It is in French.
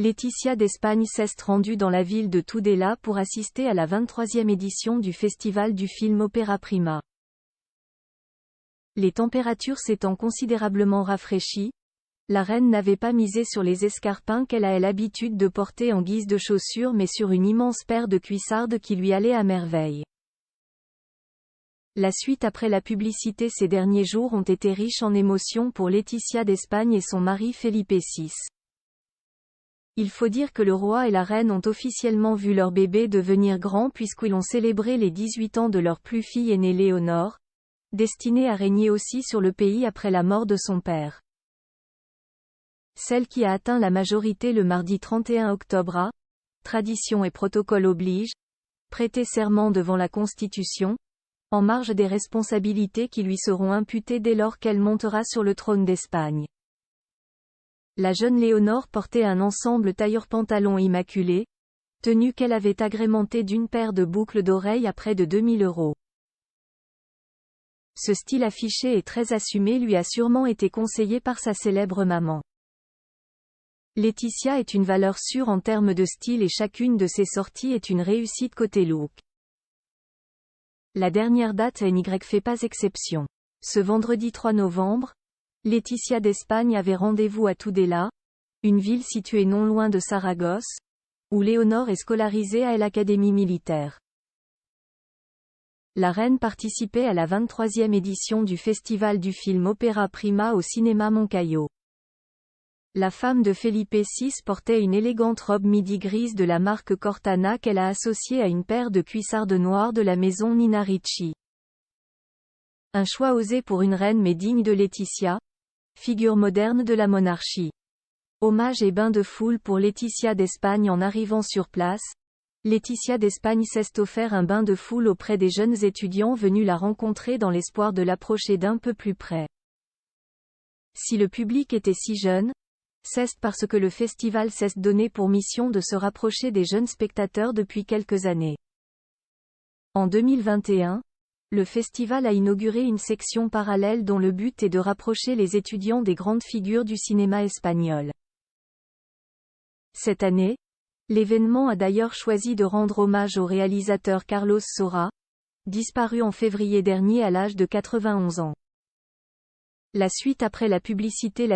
Laetitia d'Espagne s'est rendue dans la ville de Tudela pour assister à la 23e édition du festival du film Opera Prima. Les températures s'étant considérablement rafraîchies, la reine n'avait pas misé sur les escarpins qu'elle a l'habitude de porter en guise de chaussures mais sur une immense paire de cuissardes qui lui allait à merveille. La suite après la publicité ces derniers jours ont été riches en émotions pour Laetitia d'Espagne et son mari Felipe VI. Il faut dire que le roi et la reine ont officiellement vu leur bébé devenir grand puisqu'ils ont célébré les 18 ans de leur plus fille aînée Léonore, destinée à régner aussi sur le pays après la mort de son père. Celle qui a atteint la majorité le mardi 31 octobre a, tradition et protocole oblige, prêté serment devant la Constitution, en marge des responsabilités qui lui seront imputées dès lors qu'elle montera sur le trône d'Espagne. La jeune Léonore portait un ensemble tailleur-pantalon immaculé, tenue qu'elle avait agrémentée d'une paire de boucles d'oreilles à près de 2000 €. Ce style affiché et très assumé lui a sûrement été conseillé par sa célèbre maman. Laetitia est une valeur sûre en termes de style et chacune de ses sorties est une réussite côté look. La dernière date n'y fait pas exception. Ce vendredi 3 novembre, Laetitia d'Espagne avait rendez-vous à Tudela, une ville située non loin de Saragosse, où Léonore est scolarisée à l'Académie militaire. La reine participait à la 23e édition du festival du film Opera Prima au cinéma Moncayo. La femme de Felipe VI portait une élégante robe midi grise de la marque Cortana qu'elle a associée à une paire de cuissardes noires de la maison Nina Ricci. Un choix osé pour une reine mais digne de Laetitia, figure moderne de la monarchie. Hommage et bain de foule pour Laetitia d'Espagne en arrivant sur place. Laetitia d'Espagne s'est offert un bain de foule auprès des jeunes étudiants venus la rencontrer dans l'espoir de l'approcher d'un peu plus près. Si le public était si jeune, c'est parce que le festival s'est donné pour mission de se rapprocher des jeunes spectateurs depuis quelques années. En 2021, le festival a inauguré une section parallèle dont le but est de rapprocher les étudiants des grandes figures du cinéma espagnol. Cette année, l'événement a d'ailleurs choisi de rendre hommage au réalisateur Carlos Saura, disparu en février dernier à l'âge de 91 ans. La suite après la publicité.